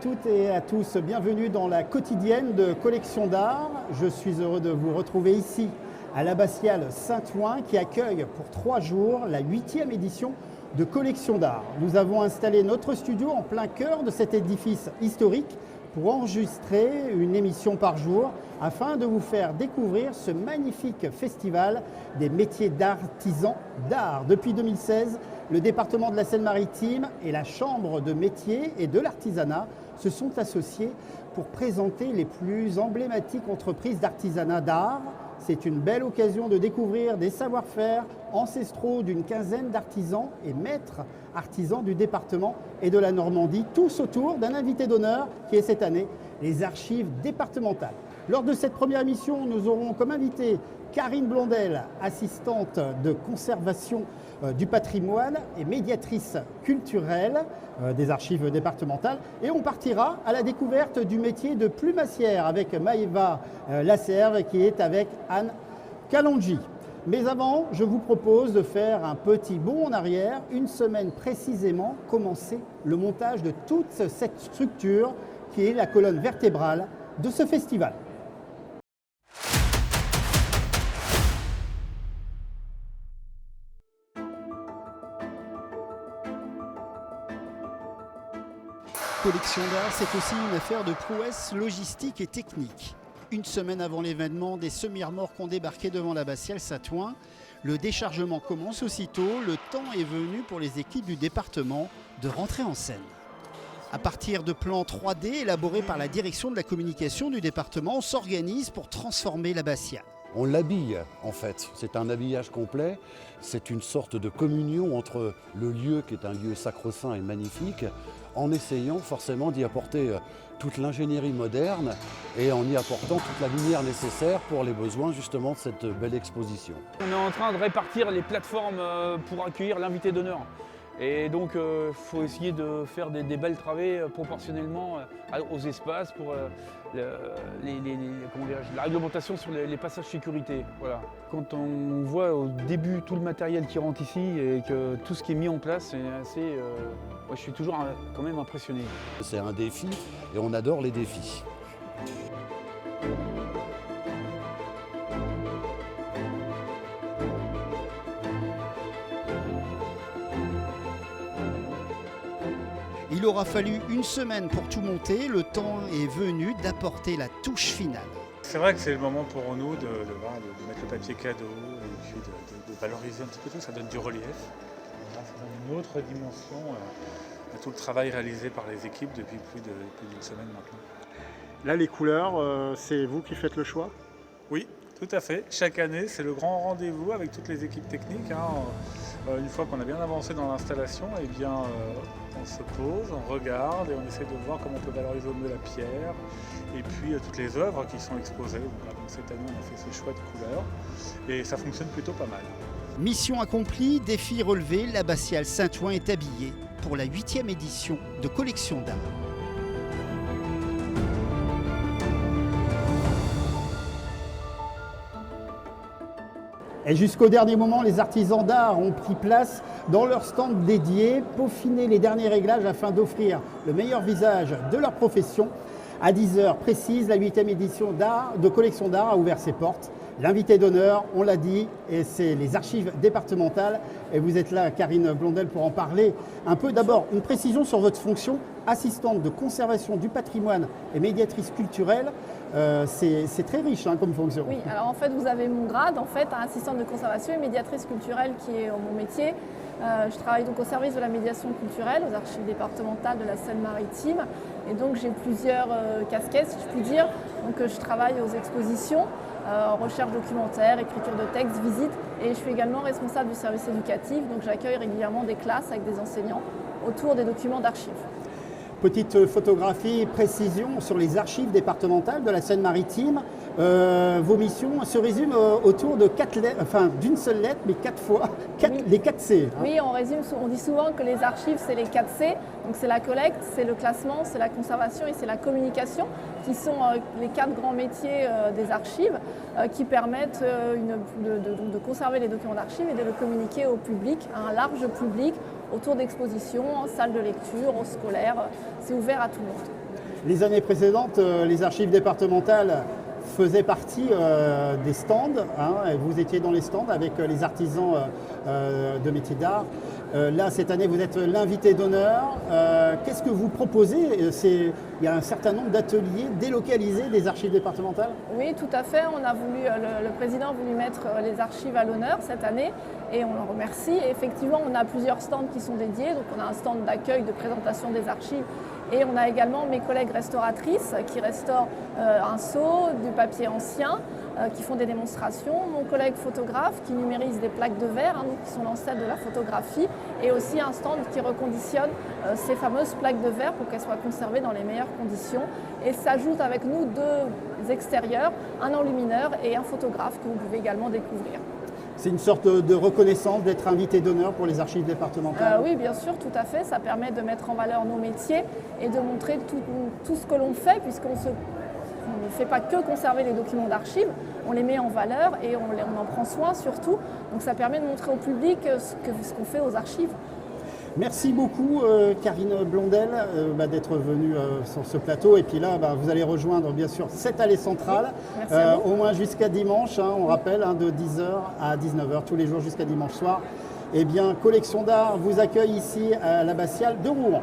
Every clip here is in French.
toutes et à tous, bienvenue dans la quotidienne de Collection d'Art. Je suis heureux de vous retrouver ici à l'abbatiale Saint-Ouen qui accueille pour 3 jours la 8e édition de Collection d'Art. Nous avons installé notre studio en plein cœur de cet édifice historique pour enregistrer une émission par jour afin de vous faire découvrir ce magnifique festival des métiers d'artisans d'art. Depuis 2016, le département de la Seine-Maritime et la Chambre de métiers et de l'artisanat se sont associés pour présenter les plus emblématiques entreprises d'artisanat d'art. C'est une belle occasion de découvrir des savoir-faire ancestraux d'une quinzaine d'artisans et maîtres artisans du département et de la Normandie, tous autour d'un invité d'honneur qui est cette année les archives départementales. Lors de cette première émission, nous aurons comme invité Karine Blondel, assistante de conservation du patrimoine et médiatrice culturelle des archives départementales. Et on partira à la découverte du métier de plumassière avec Maëva Lasserve qui est avec Anne Kalonji. Mais avant, je vous propose de faire un petit bond en arrière, une semaine précisément, commencer le montage de toute cette structure qui est la colonne vertébrale de ce festival. Collection d'Art, c'est aussi une affaire de prouesse logistique et technique. Une semaine avant l'événement, des semi-remorques ont débarqué devant l'abbatiale Saint-Ouen. Le déchargement commence aussitôt. Le temps est venu pour les équipes du département de rentrer en scène. À partir de plans 3D élaborés par la direction de la communication du département, on s'organise pour transformer l'abbatiale. On l'habille en fait, c'est un habillage complet, c'est une sorte de communion entre le lieu qui est un lieu sacro-saint et magnifique, en essayant forcément d'y apporter toute l'ingénierie moderne et en y apportant toute la lumière nécessaire pour les besoins justement de cette belle exposition. On est en train de répartir les plateformes pour accueillir l'invité d'honneur. Et donc il faut essayer de faire des belles travées proportionnellement aux espaces pour la réglementation sur les passages sécurité. Voilà. Quand on voit au début tout le matériel qui rentre ici et que tout ce qui est mis en place, c'est assez. Je suis toujours quand même impressionné. C'est un défi et on adore les défis. Il aura fallu une semaine pour tout monter. Le temps est venu d'apporter la touche finale. C'est vrai que c'est le moment pour nous de mettre le papier cadeau et puis de valoriser un petit peu tout. Ça donne du relief. Ça donne une autre dimension à tout le travail réalisé par les équipes depuis plus d'une semaine maintenant. Là, les couleurs, c'est vous qui faites le choix ? Oui, tout à fait. Chaque année, c'est le grand rendez-vous avec toutes les équipes techniques. Une fois qu'on a bien avancé dans l'installation, on se pose, on regarde et on essaie de voir comment on peut valoriser au mieux la pierre et puis toutes les œuvres qui sont exposées. Donc cette année, on a fait ce choix de couleurs et ça fonctionne plutôt pas mal. Mission accomplie, défi relevé, l'abbatiale Saint-Ouen est habillée pour la 8e édition de Collection d'Art. Et jusqu'au dernier moment, les artisans d'art ont pris place dans leur stand dédié, peaufiner les derniers réglages afin d'offrir le meilleur visage de leur profession. À 10h précise, la 8e édition de Collection d'Art a ouvert ses portes. L'invité d'honneur, on l'a dit, et c'est les archives départementales. Et vous êtes là, Karine Blondel, pour en parler un peu. D'abord, une précision sur votre fonction, assistante de conservation du patrimoine et médiatrice culturelle. C'est très riche comme fonction. Oui, alors en fait, vous avez mon grade, assistante de conservation et médiatrice culturelle qui est mon métier. Je travaille donc au service de la médiation culturelle, aux archives départementales de la Seine-Maritime. Et donc j'ai plusieurs casquettes, si je puis dire. Donc je travaille aux expositions, recherche documentaire, écriture de textes, visites. Et je suis également responsable du service éducatif. Donc j'accueille régulièrement des classes avec des enseignants autour des documents d'archives. Petite photographie, précision sur les archives départementales de la Seine-Maritime. Vos missions se résument autour de d'une seule lettre, mais 4 fois, les 4 C. Oui, on dit souvent que les archives, c'est les 4 C. Donc c'est la collecte, c'est le classement, c'est la conservation et c'est la communication, qui sont les 4 grands métiers des archives qui permettent de conserver les documents d'archives et de le communiquer au public, à un large public, autour d'expositions, en salle de lecture, aux scolaires. C'est ouvert à tout le monde. Les années précédentes, les archives départementales faisaient partie des stands. Hein, vous étiez dans les stands avec les artisans de métiers d'art. Là, cette année, vous êtes l'invité d'honneur. Qu'est-ce que vous proposez? Il y a un certain nombre d'ateliers délocalisés des archives départementales? Oui, tout à fait. On a voulu, le président a voulu mettre les archives à l'honneur cette année et on en remercie. Et effectivement, on a plusieurs stands qui sont dédiés. Donc, on a un stand d'accueil, de présentation des archives. Et on a également mes collègues restauratrices qui restaurent un seau, du papier ancien, qui font des démonstrations. Mon collègue photographe qui numérise des plaques de verre, hein, donc qui sont l'ancêtre de la photographie. Et aussi un stand qui reconditionne ces fameuses plaques de verre pour qu'elles soient conservées dans les meilleures conditions. Et s'ajoutent avec nous deux extérieurs, un enlumineur et un photographe que vous pouvez également découvrir. C'est une sorte de reconnaissance d'être invité d'honneur pour les archives départementales? Oui, bien sûr, tout à fait. Ça permet de mettre en valeur nos métiers et de montrer tout ce que l'on fait, puisqu'on ne fait pas que conserver les documents d'archives, on les met en valeur et on en prend soin surtout. Donc ça permet de montrer au public ce qu'on fait aux archives. Merci beaucoup Karine Blondel d'être venue sur ce plateau. Et puis là, vous allez rejoindre bien sûr cette allée centrale, au moins jusqu'à dimanche, hein, on rappelle, hein, de 10h à 19h, tous les jours jusqu'à dimanche soir. Eh bien, Collection d'Art vous accueille ici à l'Abbatiale de Rouen.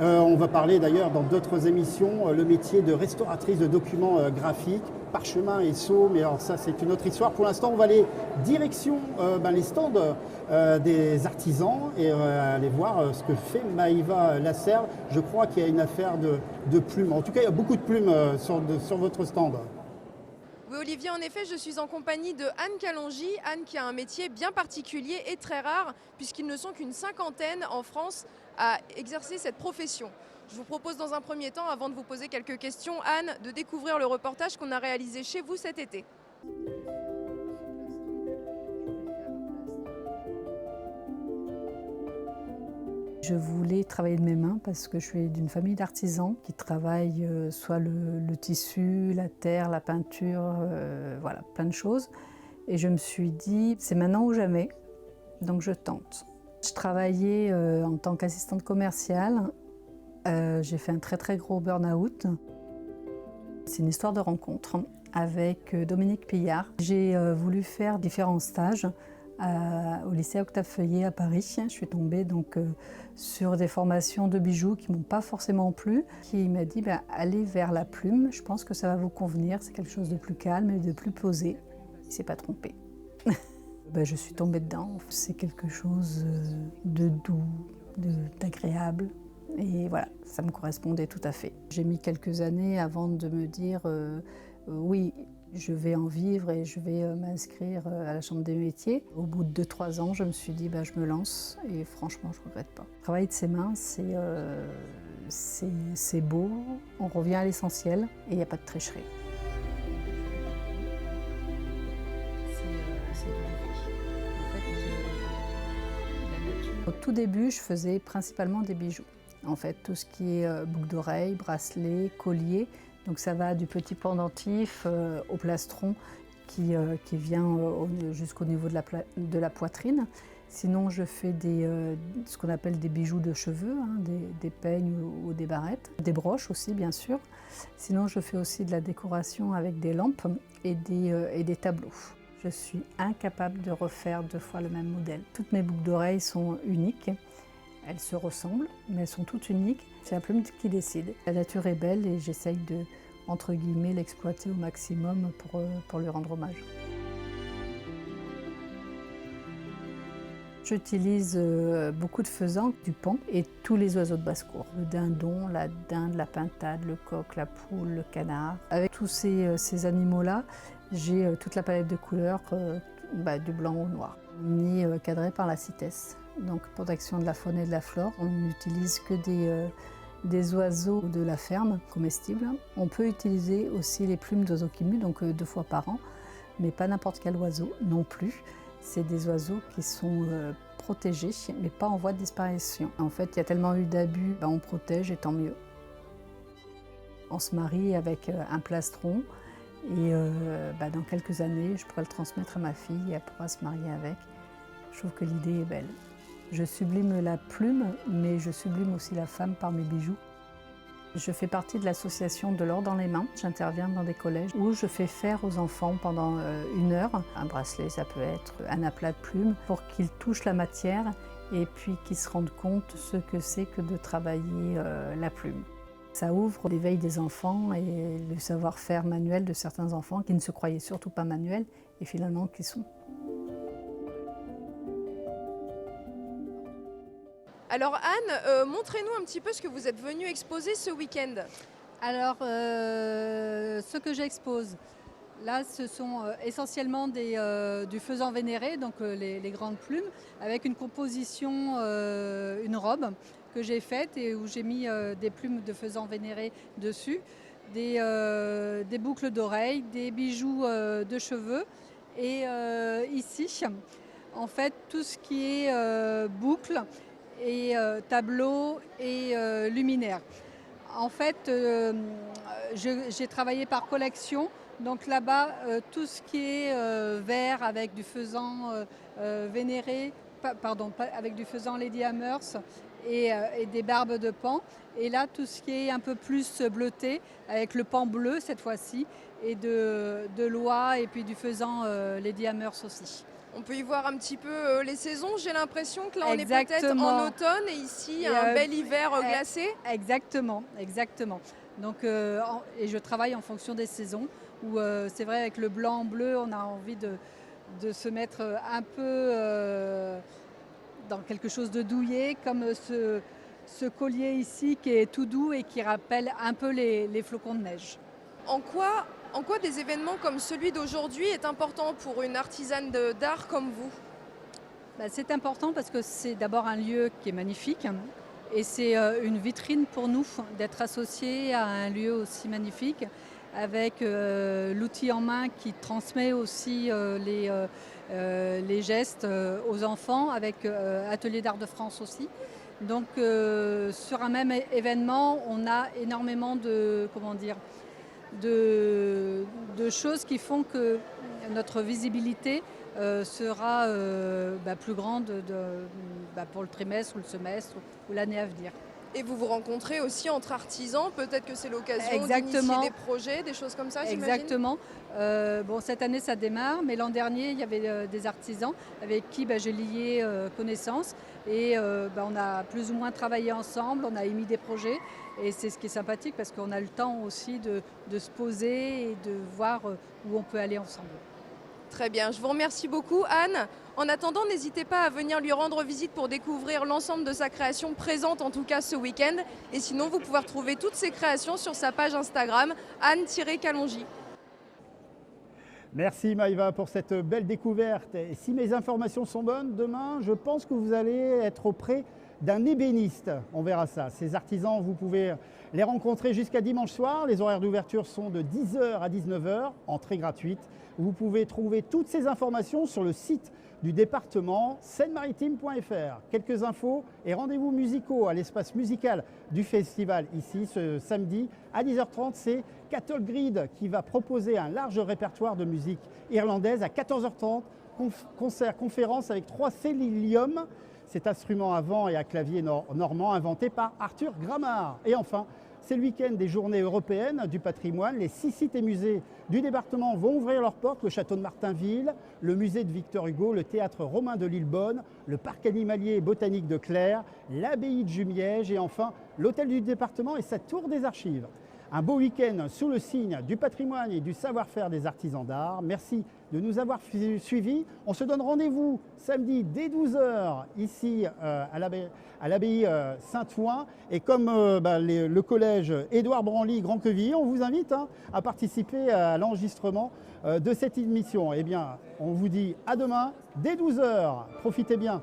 On va parler d'ailleurs dans d'autres émissions le métier de restauratrice de documents graphiques, parchemin et sceaux, mais alors ça c'est une autre histoire. Pour l'instant on va aller direction les stands des artisans et aller voir ce que fait Maïva Lasserre. Je crois qu'il y a une affaire de plumes, en tout cas il y a beaucoup de plumes sur votre stand. Oui Olivier, en effet, je suis en compagnie de Anne Calongi. Anne qui a un métier bien particulier et très rare, puisqu'ils ne sont qu'une cinquantaine en France à exercer cette profession. Je vous propose dans un premier temps, avant de vous poser quelques questions, Anne, de découvrir le reportage qu'on a réalisé chez vous cet été. Je voulais travailler de mes mains parce que je suis d'une famille d'artisans qui travaillent soit le tissu, la terre, la peinture, voilà, plein de choses. Et je me suis dit, c'est maintenant ou jamais, donc je tente. Je travaillais en tant qu'assistante commerciale. J'ai fait un très très gros burn-out. C'est une histoire de rencontre avec Dominique Pillard. J'ai voulu faire différents stages au lycée Octave Feuillet à Paris. Je suis tombée donc sur des formations de bijoux qui ne m'ont pas forcément plu. Qui m'a dit allez vers la plume, je pense que ça va vous convenir, c'est quelque chose de plus calme et de plus posé. Il ne s'est pas trompé. Je suis tombée dedans. C'est quelque chose de doux, d'agréable. Et voilà, ça me correspondait tout à fait. J'ai mis quelques années avant de me dire oui, je vais en vivre et je vais m'inscrire à la Chambre des métiers. Au bout de 2-3 ans, je me suis dit je me lance et franchement, je ne regrette pas. Le travail de ses mains, c'est beau, on revient à l'essentiel et il n'y a pas de tricherie. Au tout début, je faisais principalement des bijoux. En fait, tout ce qui est boucles d'oreilles, bracelets, colliers. Donc ça va du petit pendentif au plastron qui vient jusqu'au niveau de la poitrine. Sinon, je fais ce qu'on appelle des bijoux de cheveux, hein, des peignes ou des barrettes. Des broches aussi, bien sûr. Sinon, je fais aussi de la décoration avec des lampes et des tableaux. Je suis incapable de refaire 2 fois le même modèle. Toutes mes boucles d'oreilles sont uniques. Elles se ressemblent, mais elles sont toutes uniques. C'est la plume qui décide. La nature est belle et j'essaye de, entre guillemets, l'exploiter au maximum pour lui rendre hommage. J'utilise beaucoup de faisans, du paon et tous les oiseaux de basse-cour. Le dindon, la dinde, la pintade, le coq, la poule, le canard. Avec tous ces animaux-là, j'ai toute la palette de couleurs, du blanc au noir. On est cadré par la CITES, donc protection de la faune et de la flore. On n'utilise que des oiseaux de la ferme comestibles. On peut utiliser aussi les plumes d'oiseaux qui muent, donc 2 fois par an, mais pas n'importe quel oiseau non plus. C'est des oiseaux qui sont protégés, mais pas en voie de disparition. En fait, il y a tellement eu d'abus, on protège et tant mieux. On se marie avec un plastron et dans quelques années, je pourrai le transmettre à ma fille et elle pourra se marier avec. Je trouve que l'idée est belle. Je sublime la plume, mais je sublime aussi la femme par mes bijoux. Je fais partie de l'association De l'or dans les mains. J'interviens dans des collèges où je fais faire aux enfants pendant 1 heure. Un bracelet, ça peut être un aplat de plumes, pour qu'ils touchent la matière et puis qu'ils se rendent compte ce que c'est que de travailler la plume. Ça ouvre l'éveil des enfants et le savoir-faire manuel de certains enfants qui ne se croyaient surtout pas manuels et finalement qui sont. Alors Anne, montrez-nous un petit peu ce que vous êtes venue exposer ce week-end. Alors, ce que j'expose, là, ce sont essentiellement du faisan vénéré, donc les grandes plumes, avec une composition, une robe que j'ai faite et où j'ai mis des plumes de faisan vénéré dessus, des boucles d'oreilles, des bijoux de cheveux. Et ici, en fait, tout ce qui est boucles et tableaux et luminaires. En fait, j'ai travaillé par collection. Donc là-bas, tout ce qui est vert avec du faisan vénéré, avec du faisan Lady Amherst et des barbes de paon. Et là, tout ce qui est un peu plus bleuté, avec le paon bleu cette fois-ci, et de l'oie et puis du faisan Lady Amherst aussi. On peut y voir un petit peu les saisons. J'ai l'impression que là, on est peut-être Exactement. en automne et ici, un bel hiver glacé. Exactement, exactement. Donc, et je travaille en fonction des saisons, où c'est vrai, avec le blanc-bleu, on a envie de se mettre un peu dans quelque chose de douillet, comme ce collier ici qui est tout doux et qui rappelle un peu les flocons de neige. En quoi des événements comme celui d'aujourd'hui est important pour une artisane d'art comme vous? C'est important parce que c'est d'abord un lieu qui est magnifique et c'est une vitrine pour nous d'être associés à un lieu aussi magnifique avec l'outil en main qui transmet aussi les gestes aux enfants avec Atelier d'Art de France aussi. Donc sur un même événement, on a énormément de choses qui font que notre visibilité sera plus grande pour le trimestre ou le semestre ou l'année à venir. Et vous vous rencontrez aussi entre artisans, peut-être que c'est l'occasion d'initier des projets, des choses comme ça, j'imagine. Exactement. Cette année ça démarre, mais l'an dernier il y avait des artisans avec qui j'ai lié connaissance et on a plus ou moins travaillé ensemble, on a émis des projets et c'est ce qui est sympathique parce qu'on a le temps aussi de se poser et de voir où on peut aller ensemble. Très bien, je vous remercie beaucoup Anne. En attendant, n'hésitez pas à venir lui rendre visite pour découvrir l'ensemble de sa création présente en tout cas ce week-end. Et sinon, vous pouvez retrouver toutes ses créations sur sa page Instagram, Anne-Calongy. Merci Maïva pour cette belle découverte. Et si mes informations sont bonnes, demain, je pense que vous allez être auprès d'un ébéniste. On verra ça. Ces artisans, vous pouvez les rencontrer jusqu'à dimanche soir. Les horaires d'ouverture sont de 10h à 19h, entrée gratuite. Vous pouvez trouver toutes ces informations sur le site du département seine-maritime.fr. Quelques infos et rendez-vous musicaux à l'espace musical du festival ici ce samedi à 10h30. C'est Cattle Grid qui va proposer un large répertoire de musique irlandaise. À 14h30, concert conférence avec 3 Célium, cet instrument à vent et à clavier normand inventé par Arthur Gramard. Et enfin, c'est le week-end des journées européennes du patrimoine. Les 6 sites et musées du département vont ouvrir leurs portes. Le château de Martinville, le musée de Victor Hugo, le théâtre romain de Lillebonne, le parc animalier et botanique de Claire, l'abbaye de Jumièges et enfin l'hôtel du département et sa tour des archives. Un beau week-end sous le signe du patrimoine et du savoir-faire des artisans d'art. Merci de nous avoir suivis. On se donne rendez-vous samedi dès 12h ici à l'abbaye Saint-Ouen. Et comme le collège Édouard Branly Grand-Quevilly, on vous invite à participer à l'enregistrement de cette émission. Eh bien, on vous dit à demain dès 12h. Profitez bien.